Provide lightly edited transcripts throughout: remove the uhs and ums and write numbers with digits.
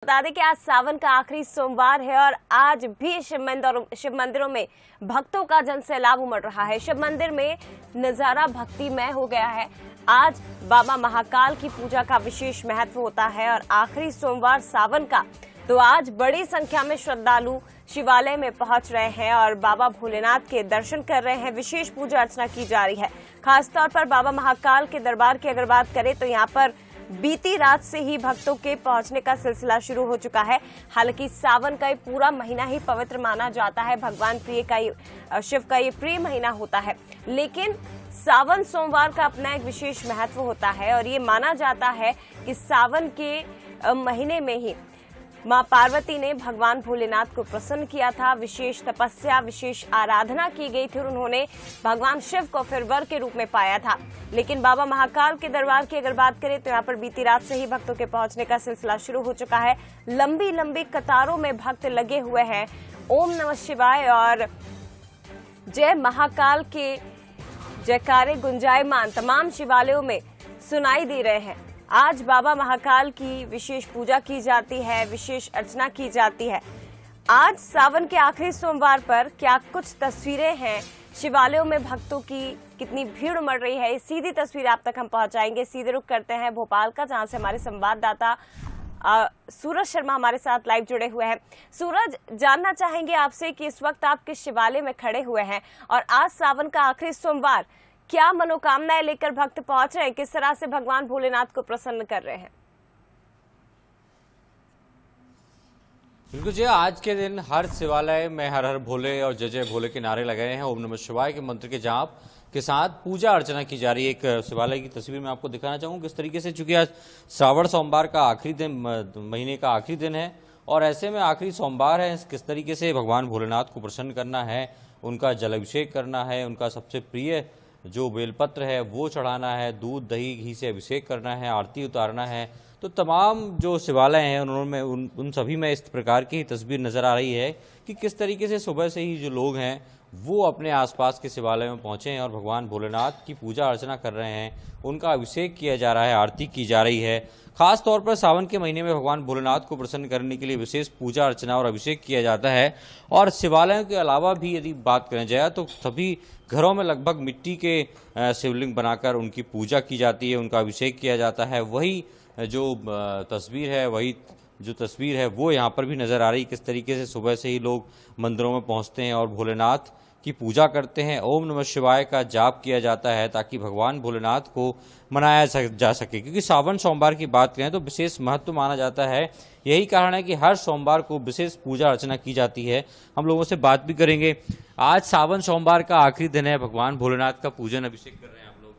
बता दें कि आज सावन का आखिरी सोमवार है और आज भी शिव मंदिरों में भक्तों का जन सैलाब उमड़ रहा है। शिव मंदिर में नजारा भक्तिमय हो गया है। आज बाबा महाकाल की पूजा का विशेष महत्व होता है और आखिरी सोमवार सावन का, तो आज बड़ी संख्या में श्रद्धालु शिवालय में पहुंच रहे हैं और बाबा भोलेनाथ के दर्शन कर रहे हैं। विशेष पूजा अर्चना की जा रही है। खासतौर पर बाबा महाकाल के दरबार की अगर बात करें तो यहाँ पर बीती रात से ही भक्तों के पहुंचने का सिलसिला शुरू हो चुका है। हालांकि सावन का ये पूरा महीना ही पवित्र माना जाता है। भगवान शिव का ये प्रिय महीना होता है, लेकिन सावन सोमवार का अपना एक विशेष महत्व होता है और ये माना जाता है कि सावन के महीने में ही मां पार्वती ने भगवान भोलेनाथ को प्रसन्न किया था। विशेष तपस्या, विशेष आराधना की गई थी और उन्होंने भगवान शिव को फिर वर के रूप में पाया था। लेकिन बाबा महाकाल के दरबार की अगर बात करें तो यहाँ पर बीती रात से ही भक्तों के पहुंचने का सिलसिला शुरू हो चुका है। लंबी लंबी कतारों में भक्त लगे हुए हैं। ओम नमः शिवाय और जय महाकाल के जयकारे गुंजायमान तमाम शिवालयों में सुनाई दे रहे हैं। आज बाबा महाकाल की विशेष पूजा की जाती है, विशेष अर्चना की जाती है। आज सावन के आखिरी सोमवार पर क्या कुछ तस्वीरें हैं शिवालयों में भक्तों की, कितनी भीड़ उमड़ रही है, सीधी तस्वीर आप तक हम पहुंचाएंगे। सीधे रुख करते हैं भोपाल का, जहां से हमारे संवाददाता सूरज शर्मा हमारे साथ लाइव जुड़े हुए हैं। सूरज, जानना चाहेंगे आपसे कि इस वक्त आप किस शिवालय में खड़े हुए हैं और आज सावन का आखिरी सोमवार क्या मनोकामनाएं लेकर भक्त पहुंच रहे हैं, किस तरह से भगवान भोलेनाथ को प्रसन्न कर रहे हैं? बिल्कुल जी, आज के दिन हर शिवालय में हर हर भोले और जय जय भोले के नारे लगाए हैं। ओम नमः शिवाय के मंत्र के जाप के साथ पूजा अर्चना की जा रही है। एक शिवालय की तस्वीर मैं आपको दिखाना चाहूंगा किस तरीके से, चूंकि आज श्रावण सोमवार का आखिरी दिन, महीने का आखिरी दिन है और ऐसे में आखिरी सोमवार है, किस तरीके से भगवान भोलेनाथ को प्रसन्न करना है, उनका जलाभिषेक करना है, उनका सबसे प्रिय जो बेलपत्र है वो चढ़ाना है, दूध दही घी से अभिषेक करना है, आरती उतारना है। तो तमाम जो शिवालय हैं उन्होंने उन सभी में इस प्रकार की तस्वीर नजर आ रही है कि किस तरीके से सुबह से ही जो लोग हैं वो अपने आसपास के शिवालय में पहुंचे हैं और भगवान भोलेनाथ की पूजा अर्चना कर रहे हैं, उनका अभिषेक किया जा रहा है, आरती की जा रही है। खास तौर पर सावन के महीने में भगवान भोलेनाथ को प्रसन्न करने के लिए विशेष पूजा अर्चना और अभिषेक किया जाता है। और शिवालयों के अलावा भी यदि बात करें जाए तो सभी घरों में लगभग मिट्टी के शिवलिंग बनाकर उनकी पूजा की जाती है, उनका अभिषेक किया जाता है। वही जो तस्वीर है वो यहाँ पर भी नजर आ रही, किस तरीके से सुबह से ही लोग मंदिरों में पहुंचते हैं और भोलेनाथ की पूजा करते हैं। ओम नमः शिवाय का जाप किया जाता है ताकि भगवान भोलेनाथ को मनाया जा सके। क्योंकि सावन सोमवार की बात करें तो विशेष महत्व माना जाता है। यही कारण है कि हर सोमवार को विशेष पूजा अर्चना की जाती है। हम लोगों से बात भी करेंगे। आज सावन सोमवार का आखिरी दिन है, भगवान भोलेनाथ का पूजन अभिषेक कर रहे हैं आप लोग।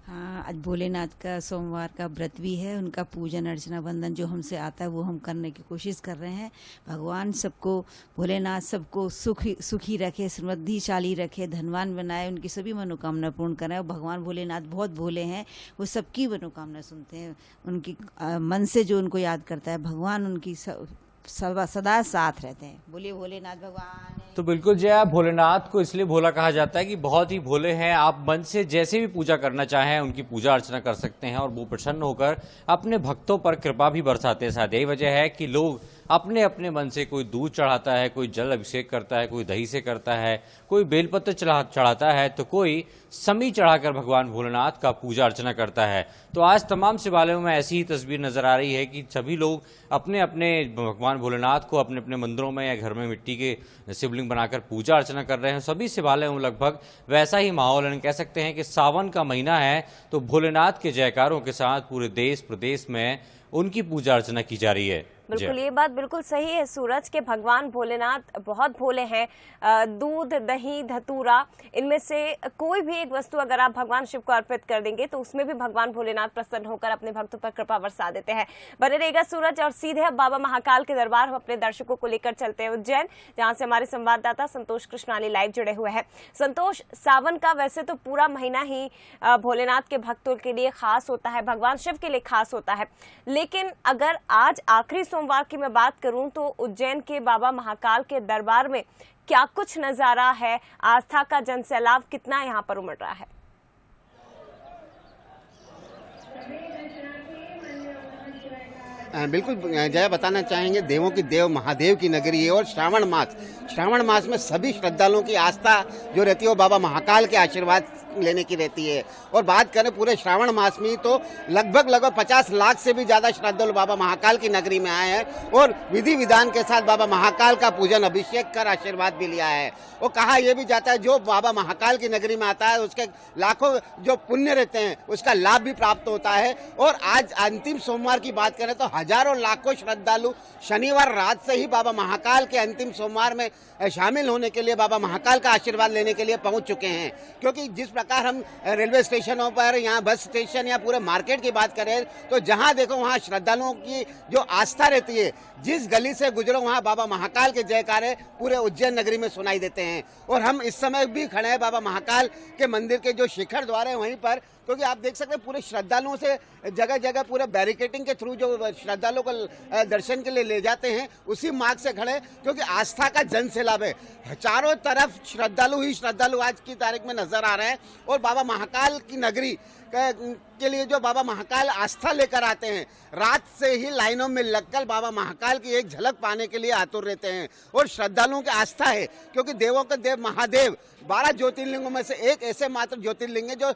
हाँ, आज भोलेनाथ का सोमवार का व्रत भी है। उनका पूजन अर्चना वंदन जो हमसे आता है वो हम करने की कोशिश कर रहे हैं। भगवान सबको, भोलेनाथ सबको सुखी रखे, समृद्धिशाली रखे, धनवान बनाए, उनकी सभी मनोकामना पूर्ण करें। और भगवान भोलेनाथ बहुत भोले हैं, वो सबकी मनोकामना सुनते हैं। उनकी मन से जो उनको याद करता है भगवान उनकी सदा साथ रहते हैं। बोलिए भोलेनाथ भगवान। तो बिल्कुल जय, भोलेनाथ को इसलिए भोला कहा जाता है कि बहुत ही भोले हैं। आप मन से जैसे भी पूजा करना चाहें उनकी पूजा अर्चना कर सकते हैं और वो प्रसन्न होकर अपने भक्तों पर कृपा भी बरसाते हैं। शायद यही वजह है कि लोग अपने अपने मन से, कोई दूध चढ़ाता है, कोई जल अभिषेक करता है, कोई दही से करता है, कोई बेलपत्र चढ़ाता है, तो कोई समी चढ़ाकर भगवान भोलेनाथ का पूजा अर्चना करता है। तो आज तमाम शिवालयों में ऐसी ही तस्वीर नजर आ रही है कि सभी लोग अपने अपने भगवान भोलेनाथ को अपने अपने मंदिरों में या घर में मिट्टी के शिवलिंग बनाकर पूजा अर्चना कर रहे हैं। सभी शिवालयों में लगभग वैसा ही माहौल है। कह सकते हैं कि सावन का महीना है तो भोलेनाथ के जयकारों के साथ पूरे देश प्रदेश में उनकी पूजा अर्चना की जा रही है। बिल्कुल, ये बात बिल्कुल सही है सूरज के भगवान भोलेनाथ बहुत भोले हैं। दूध दही धतूरा, इनमें से कोई भी एक वस्तु अगर आप भगवान शिव को अर्पित कर देंगे तो उसमें भी भगवान भोलेनाथ प्रसन्न होकर अपने भक्तों पर कृपा बरसा देते हैं। बने रहेगा सूरज। और सीधे अब बाबा महाकाल के दरबार हम अपने दर्शकों को लेकर चलते हैं उज्जैन, जहां से हमारे संवाददाता संतोष कृष्णानी लाइव जुड़े हुए हैं। संतोष, सावन का वैसे तो पूरा महीना ही भोलेनाथ के भक्तों के लिए खास होता है, भगवान शिव के लिए खास होता है, लेकिन अगर आज आखिरी सोमवार की मैं बात करूं तो उज्जैन के बाबा महाकाल के दरबार में क्या कुछ नजारा है, आस्था का जनसैलाब कितना यहां पर उमड़ रहा है? बिल्कुल जया बताना चाहेंगे, देवों की देव महादेव की नगरी है और श्रावण मास में सभी श्रद्धालुओं की आस्था जो रहती है वो बाबा महाकाल के आशीर्वाद लेने की रहती है। और बात करें पूरे श्रावण मास में तो लगभग 50 लाख से भी ज्यादा श्रद्धालु बाबा महाकाल की नगरी में आए हैं और विधि विधान के साथ बाबा महाकाल का पूजन अभिषेक कर आशीर्वाद भी लिया है। और कहा यह भी जाता है जो बाबा महाकाल की नगरी में आता है उसके लाखों जो पुण्य रहते हैं उसका लाभ भी प्राप्त होता है। और आज अंतिम सोमवार की बात करें तो हजारों लाखों श्रद्धालु शनिवार रात से ही बाबा महाकाल के अंतिम सोमवार में शामिल होने के लिए, बाबा महाकाल का आशीर्वाद लेने के लिए पहुंच चुके हैं। क्योंकि जिस प्रकार हम रेलवे स्टेशनों पर, यहाँ बस स्टेशन या पूरे मार्केट की बात करें तो जहां देखो वहां श्रद्धालुओं की जो आस्था रहती है, जिस गली से गुजरो वहां बाबा महाकाल के जयकारे पूरे उज्जैन नगरी में सुनाई देते हैं। और हम इस समय भी खड़े हैं बाबा महाकाल के मंदिर के जो शिखर द्वार है वहीं पर, क्योंकि आप देख सकते हैं पूरे श्रद्धालुओं से जगह जगह पूरे बैरिकेटिंग के थ्रू जो श्रद्धालुओं को दर्शन के लिए ले जाते हैं उसी मार्ग से खड़े, क्योंकि आस्था का जन सैलाब है। चारों तरफ श्रद्धालु ही श्रद्धालु आज की तारीख में नजर आ रहे हैं। और बाबा महाकाल की नगरी के लिए जो बाबा महाकाल आस्था लेकर आते हैं, रात से ही लाइनों में लगकर बाबा महाकाल की एक झलक पाने के लिए आतुर रहते हैं। और श्रद्धालुओं की आस्था है, क्योंकि देवों के देव महादेव 12 ज्योतिर्लिंगों में से एक ऐसे मात्र ज्योतिर्लिंग है जो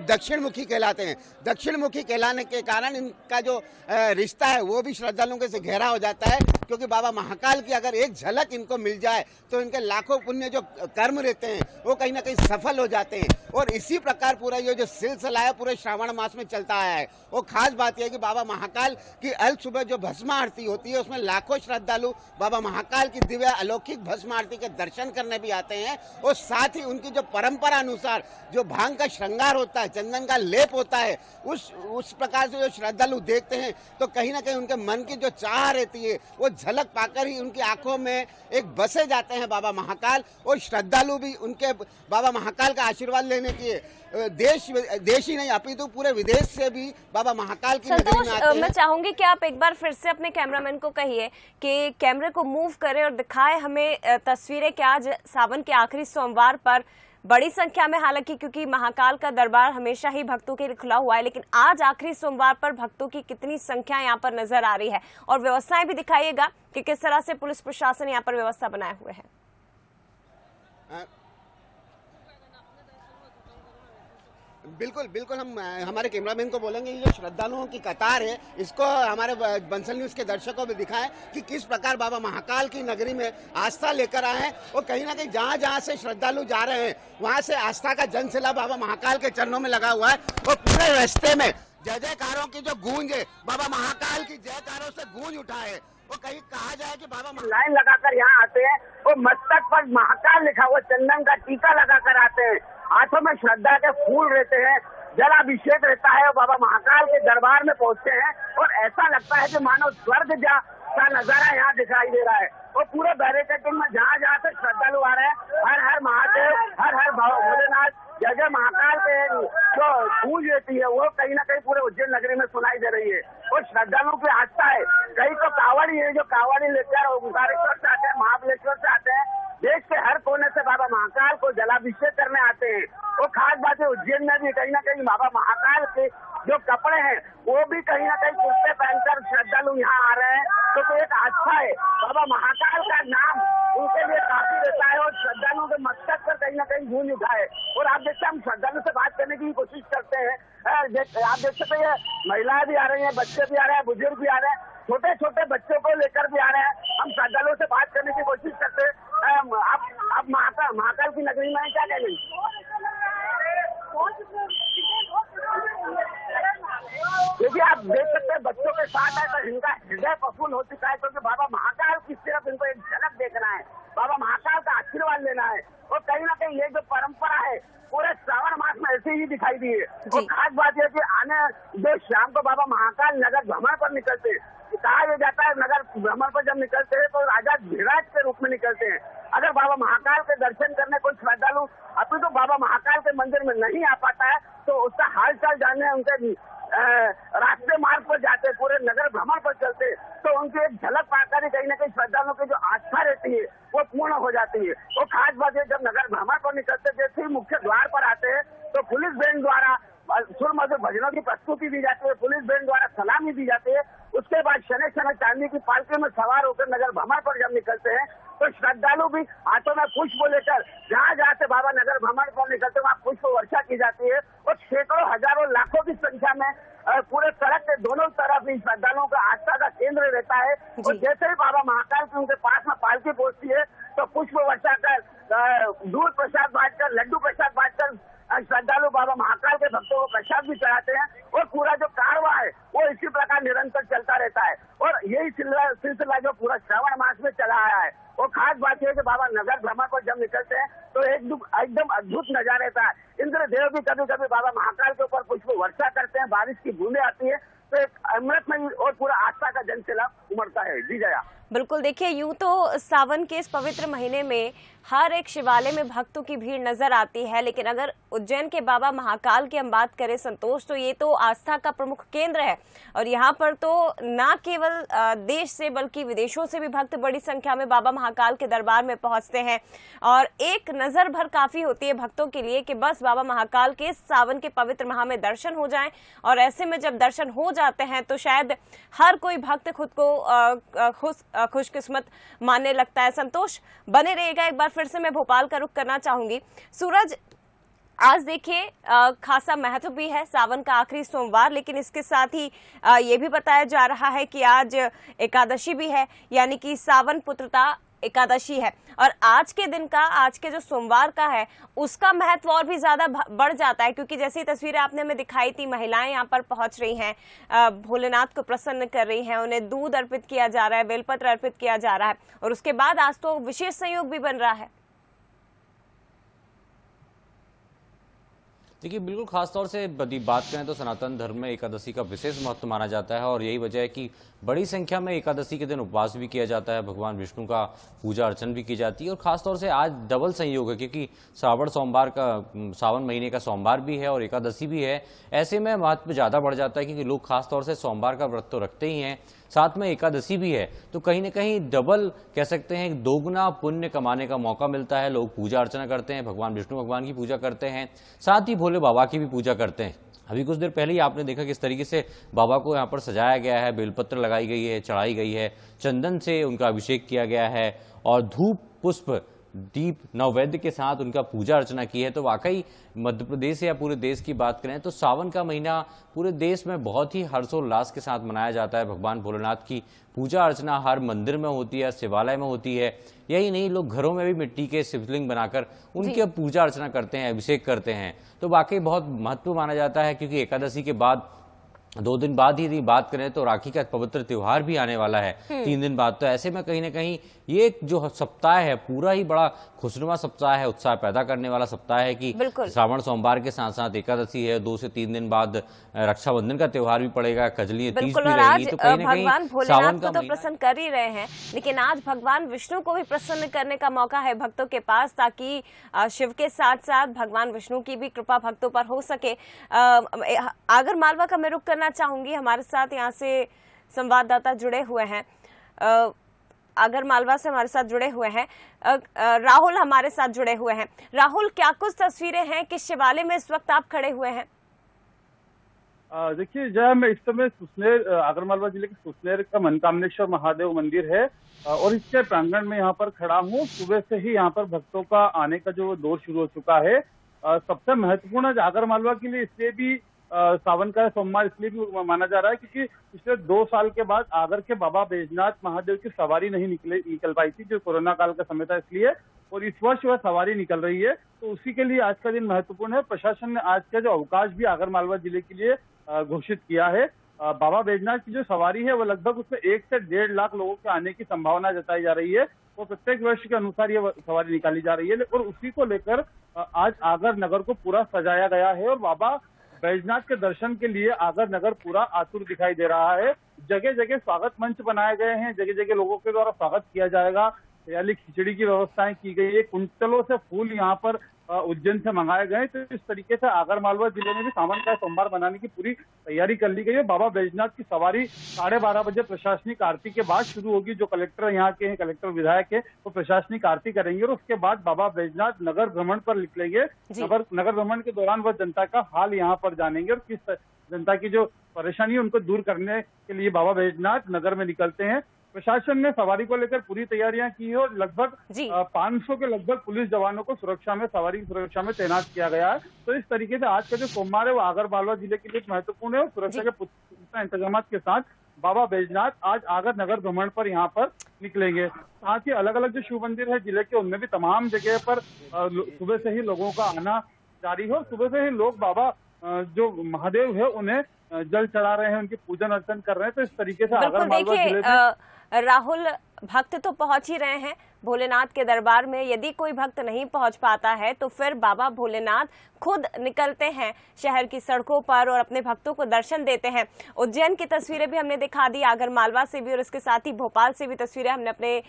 दक्षिण मुखी कहलाते हैं। दक्षिण मुखी कहलाने के कारण इनका जो रिश्ता है वो भी श्रद्धालुओं से गहरा हो जाता है, क्योंकि बाबा महाकाल की अगर एक झलक इनको मिल जाए तो इनके लाखों पुण्य जो कर्म रहते हैं वो कहीं ना कहीं सफल हो जाते हैं। और इसी प्रकार पूरा ये जो सिलसिला है पूरे श्रावण मास में चलता आया है। और खास बात यह है कि बाबा महाकाल की अल सुबह जो भस्म आरती होती है उसमें लाखों श्रद्धालु बाबा महाकाल की दिव्य अलौकिक भस्म आरती के दर्शन करने भी आते हैं। और साथ ही उनकी जो परंपरा अनुसार जो भांग का श्रृंगार होता है, चंदन का लेप होता है, उस प्रकार से जो श्रद्धालु देखते हैं तो कहीं ना कहीं उनके मन की जो चाह रहती है वो झलक पाकर ही उनकी आंखों में एक बसे जाते हैं बाबा महाकाल। और श्रद्धालु भी उनके बाबा महाकाल का आशीर्वाद लेने के देश ही नहीं अपितु पूरे विदेश से भी बाबा महाकाल की नगरी में आते हैं। मैं चाहूंगी कि आप एक बार फिर से अपने कैमरामैन को कहिए कि कैमरे को मूव करे और दिखाए हमें तस्वीरें कि आज सावन के आखिरी सोमवार पर बड़ी संख्या में, हालांकि क्योंकि महाकाल का दरबार हमेशा ही भक्तों के लिए खुला हुआ है, लेकिन आज आखिरी सोमवार पर भक्तों की कितनी संख्या यहाँ पर नजर आ रही है। और व्यवस्थाएं भी दिखाइएगा कि किस तरह से पुलिस प्रशासन यहाँ पर व्यवस्था बनाए हुए है। बिल्कुल हम हमारे कैमरामैन को बोलेंगे ये जो श्रद्धालुओं की कतार है इसको हमारे बंसल न्यूज के दर्शकों को दिखाएं कि किस प्रकार बाबा महाकाल की नगरी में आस्था लेकर आए हैं। और कहीं ना कहीं जहां से श्रद्धालु जा रहे हैं वहां से आस्था का जनसैलाब बाबा महाकाल के चरणों में लगा हुआ है। और पूरे रास्ते में जय जयकारों की जो गूंज है, बाबा महाकाल की जयकारों से गूंज उठा है। वो कहीं कहा जाए कि बाबा लाइन लगाकर यहाँ आते हैं और मस्तक पर महाकाल लिखा हुआ चंदन का टीका लगाकर आते हैं, हाथों में श्रद्धा के फूल रहते हैं, जलाभिषेक रहता है और बाबा महाकाल के दरबार में पहुँचते हैं और ऐसा लगता है कि मानो स्वर्ग का नजारा यहाँ दिखाई दे रहा है। और पूरे बैरिकेडिंग में जहाँ से श्रद्धालु आ रहे हैं, हर हर महादेव, हर हर भोलेनाथ, जय जय महाकाल के जो गूंज रहती है वो कहीं ना कहीं पूरे उज्जैन नगरी में सुनाई दे रही है। और श्रद्धालुओं की आस्था है, कई तो कावड़ी है जो कावड़ी लेकर ओंकारेश्वर से आते हैं, महाबलेश्वर से आते हैं, देश के हर कोने से बाबा महाकाल को जलाभिषेक करने आते हैं। और खास बात है उज्जैन में भी कहीं ना कहीं बाबा महाकाल के जो कपड़े हैं वो भी कहीं ना कहीं कुर्ते पहनकर श्रद्धालु यहाँ आ रहे हैं। तो एक आस्था है, बाबा महाकाल का नाम उनके लिए काफी रहता है और श्रद्धालुओं के मस्तक पर कहीं ना कहीं गूंज उठा है। और आप देखते हैं हम श्रद्धालु से बात करने की कोशिश करते हैं, आप देख सकते हैं महिलाएं भी आ रही हैं, बच्चे भी आ रहे हैं, बुजुर्ग भी आ रहे हैं, छोटे छोटे बच्चों को लेकर भी आ रहे हैं। हम श्रद्धालुओं से बात करने की कोशिश करते हैं। आप महाकाल की नगरी में क्या कहेंगे? देखिए आप देख सकते हैं बच्चों के साथ है तो इनका हृदय प्रफुल्ल हो चुका है, क्योंकि बाबा महाकाल की सिर्फ इनको एक झलक देखना है, बाबा महाकाल का आशीर्वाद लेना है। और कहीं ना कहीं ये जो परंपरा है पूरे श्रावण मास में ऐसे ही दिखाई दी है। और खास बात यह कि आने जो शाम को बाबा महाकाल नगर भ्रमण पर निकलते हैं, कहा यह जाता है नगर भ्रमण पर जब निकलते हैं तो राजा धिराज के रूप में निकलते हैं। अगर बाबा महाकाल के दर्शन करने कोई श्रद्धालु अभी तो बाबा महाकाल के मंदिर में नहीं आ पाता है तो उसका हाल चाल जानने उनके रास्ते मार्ग पर जाते, पूरे नगर भ्रमण पर चलते तो उनकी एक झलक पाकर कहीं ना कहीं श्रद्धालुओं की जो आस्था रहती है वो पूर्ण हो जाती है। और खास बात है जब नगर भ्रमण पर निकलते जैसे ही मुख्य द्वार पर आते हैं तो पुलिस बैंड द्वारा सुर मधुर भजनों की प्रस्तुति दी जाती है, पुलिस बैंड द्वारा सलामी दी जाती है। उसके बाद महारानी की पालकी में सवार होकर नगर भ्रमण पर जब निकलते हैं तो श्रद्धालु भी हाथों में पुष्प लेकर जहाँ जहाँ से बाबा नगर भ्रमण पर निकलते वहाँ पुष्प वर्षा की जाती है और सैकड़ों हजारों लाखों की संख्या में पूरे सड़क के दोनों तरफ इन श्रद्धालुओं का आस्था का केंद्र रहता है। और जैसे ही बाबा महाकाल की उनके पास में पालकी पहुंचती है तो पुष्प वर्षा कर दूध प्रसाद बांटकर लड्डू प्रसाद बांटकर श्रद्धालु बाबा महाकाल के भक्तों को प्रसाद भी चढ़ाते हैं और पूरा जो कारवां है वो इसी प्रकार निरंतर चलता रहता है। और यही सिलसिला जो पूरा श्रावण मास में चला आया है। और खास बात यह है कि बाबा नगर भ्रमण पर जब निकलते हैं तो एकदम अद्भुत नजारा रहता है। इंद्रदेव भी कभी कभी बाबा महाकाल के ऊपर पुष्प वर्षा करते हैं, बारिश की बूंदें आती है तो एक अमृतमय और पूरा आस्था का जनसैलाब उमड़ता है। जी जया। बिल्कुल, देखिए यूं तो सावन के इस पवित्र महीने में हर एक शिवालय में भक्तों की भीड़ नजर आती है, लेकिन अगर उज्जैन के बाबा महाकाल की हम बात करें संतोष, तो ये तो आस्था का प्रमुख केंद्र है और यहाँ पर तो न केवल देश से बल्कि विदेशों से भी भक्त बड़ी संख्या में बाबा महाकाल के दरबार में पहुंचते हैं। और एक नजर भर काफी होती है भक्तों के लिए कि बस बाबा महाकाल के सावन के पवित्र माह में दर्शन हो जाएं। और ऐसे में जब दर्शन हो जाते हैं तो शायद हर कोई भक्त खुद को खुशकिस्मत मानने लगता है। संतोष बने रहेगा, एक बार फिर से मैं भोपाल का रुख करना चाहूंगी। सूरज, आज देखिए खासा महत्व भी है, सावन का आखिरी सोमवार, लेकिन इसके साथ ही ये भी बताया जा रहा है कि आज एकादशी भी है, यानी कि सावन पुत्रता एकादशी है। और आज के दिन का, आज के जो सोमवार का है, उसका महत्व और भी ज्यादा बढ़ जाता है, क्योंकि जैसी तस्वीरें आपने हमें दिखाई थी, महिलाएं यहाँ पर पहुंच रही हैं, भोलेनाथ को प्रसन्न कर रही हैं, उन्हें दूध अर्पित किया जा रहा है, बेलपत्र अर्पित किया जा रहा है। और उसके बाद आज तो विशेष संयोग भी बन रहा है। देखिए, बिल्कुल खास तौर से यदि बात करें तो सनातन धर्म में एकादशी का विशेष महत्व माना जाता है और यही वजह है कि बड़ी संख्या में एकादशी के दिन उपवास भी किया जाता है, भगवान विष्णु का पूजा अर्चन भी की जाती है। और खास तौर से आज डबल संयोग है क्योंकि सावन महीने का सोमवार भी है और एकादशी भी है। ऐसे में महत्व ज़्यादा बढ़ जाता है क्योंकि लोग खास तौर से सोमवार का व्रत तो रखते ही हैं, साथ में एकादशी भी है, तो कहीं ना कहीं डबल कह सकते हैं दोगुना पुण्य कमाने का मौका मिलता है। लोग पूजा अर्चना करते हैं, भगवान विष्णु भगवान की पूजा करते हैं, साथ ही भोले बाबा की भी पूजा करते हैं। अभी कुछ देर पहले ही आपने देखा किस तरीके से बाबा को यहाँ पर सजाया गया है, बेलपत्र लगाई गई है, चढ़ाई गई है, चंदन से उनका अभिषेक किया गया है और धूप पुष्प दीप नववैद्य के साथ उनका पूजा अर्चना की है। तो वाकई मध्य प्रदेश या पूरे देश की बात करें तो सावन का महीना पूरे देश में बहुत ही हर्षोल्लास के साथ मनाया जाता है। भगवान भोलेनाथ की पूजा अर्चना हर मंदिर में होती है, शिवालय में होती है। यही नहीं, लोग घरों में भी मिट्टी के शिवलिंग बनाकर उनकी पूजा अर्चना करते हैं, अभिषेक करते हैं। तो वाकई बहुत महत्व माना जाता है क्योंकि एकादशी के बाद 2 दिन बाद ही यदि बात करें तो राखी का पवित्र त्योहार भी आने वाला है 3 दिन बाद। तो ऐसे में कहीं ना कहीं ये जो सप्ताह है पूरा ही बड़ा खुशनुमा सप्ताह है, उत्साह पैदा करने वाला सप्ताह है कि श्रावण सोमवार के साथ साथ एकादशी है, 2 से 3 दिन बाद रक्षाबंधन का त्योहार भी पड़ेगा, कजली तीज भी रहेगी। तो कहीं ना भगवान भोलेनाथ को तो प्रसन्न कर ही रहे हैं, लेकिन आज भगवान विष्णु को भी प्रसन्न करने का मौका है भक्तों के पास, ताकि शिव के साथ साथ भगवान विष्णु की भी कृपा भक्तों पर हो सके। आगर मालवा का मैं रुख करना चाहूंगी, हमारे साथ यहाँ से संवाददाता जुड़े हुए हैं, आगर मालवा से हमारे साथ जुड़े हुए हैं राहुल हमारे साथ जुड़े हुए हैं। राहुल, क्या कुछ तस्वीरें हैं, किस शिवालय में इस वक्त आप खड़े हुए हैं? देखिए जय, मैं इस समय सुसनेर, आगर मालवा जिले के सुसनेर का मनकामनेश्वर महादेव मंदिर है और इसके प्रांगण में यहाँ पर खड़ा हूँ। सुबह से ही यहाँ पर भक्तों का आने का जो दौर शुरू हो चुका है। सबसे महत्वपूर्ण आगर मालवा के लिए इसलिए भी सावन का सोमवार इसलिए भी माना जा रहा है क्योंकि पिछले 2 साल के बाद आगर के बाबा बैजनाथ महादेव की सवारी नहीं निकल पाई थी, जो कोरोना काल का समय था इसलिए, और इस वर्ष वह सवारी निकल रही है। तो उसी के लिए आज का दिन महत्वपूर्ण है। प्रशासन ने आज का जो अवकाश भी आगर मालवा जिले के लिए घोषित किया है। बाबा बैजनाथ की जो सवारी है वो लगभग उसमें 1 से 1.5 लाख लोगों के आने की संभावना जताई जा रही है। वो प्रत्येक वर्ष के अनुसार ये सवारी निकाली जा रही है और उसी को लेकर आज आगर नगर को पूरा सजाया गया है और बाबा बैजनाथ के दर्शन के लिए आगर नगर पूरा आतुर दिखाई दे रहा है। जगह जगह स्वागत मंच बनाए गए हैं, जगह जगह लोगों के द्वारा स्वागत किया जाएगा। यानी खिचड़ी की व्यवस्थाएं की गई है, कुंटलों से फूल यहाँ पर उज्जैन से मंगाए गए। तो इस तरीके से आगर मालवा जिले में भी सावन का सोमवार मनाने की पूरी तैयारी कर ली गई है। बाबा बैजनाथ की सवारी 12:30 बजे प्रशासनिक आरती के बाद शुरू होगी। जो कलेक्टर यहाँ के हैं, कलेक्टर विधायक है, वो प्रशासनिक आरती करेंगे और उसके बाद बाबा बैजनाथ नगर भ्रमण पर निकलेंगे। नगर भ्रमण के दौरान वह जनता का हाल यहाँ पर जानेंगे और किस जनता की जो परेशानी है उनको दूर करने के लिए बाबा बैजनाथ नगर में निकलते हैं। प्रशासन ने सवारी को लेकर पूरी तैयारियां की है और लगभग जी। 500 के लगभग पुलिस जवानों को सवारी की सुरक्षा में तैनात किया गया है। तो इस तरीके से आज का जो सोमवार है वो आगरमालवा जिले के लिए महत्वपूर्ण है और सुरक्षा के पुख्ता इंतजाम के साथ बाबा बैजनाथ आज आगर नगर भ्रमण पर यहाँ पर निकलेंगे। साथ ही अलग अलग जो शिव मंदिर है जिले के उनमें भी तमाम जगह पर सुबह से ही लोगों का आना जारी है। सुबह से ही लोग बाबा जो महादेव है उन्हें जल चढ़ा रहे हैं, उनकी पूजन अर्चन कर रहे हैं। तो इस तरीके से बिल्कुल, आगरमालवा जिले में देखिए राहुल, भक्त तो पहुंच ही रहे हैं भोलेनाथ के दरबार में। यदि कोई भक्त नहीं पहुंच पाता है तो फिर बाबा भोलेनाथ खुद निकलते हैं शहर की सड़कों पर और अपने भक्तों को दर्शन देते हैं। उज्जैन की तस्वीरें भी हमने दिखा दी, आगरमालवा से भी और इसके साथ ही भोपाल से भी तस्वीरें हमने अपने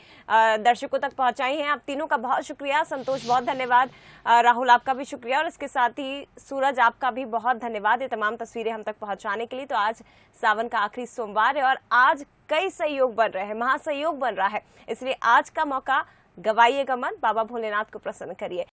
दर्शकों तक पहुंचाई हैं। आप तीनों का बहुत शुक्रिया। संतोष बहुत धन्यवाद, राहुल आपका भी शुक्रिया और इसके साथ ही सूरज आपका भी बहुत धन्यवाद ये तमाम तस्वीरें हम तक पहुंचाने के लिए। तो आज सावन का आखिरी सोमवार है और आज कई सहयोग बन रहे हैं, महासहयोग बन रहा है, इसलिए आज का मौका गवाइएगा मत, बाबा भोलेनाथ को प्रसन्न करिए।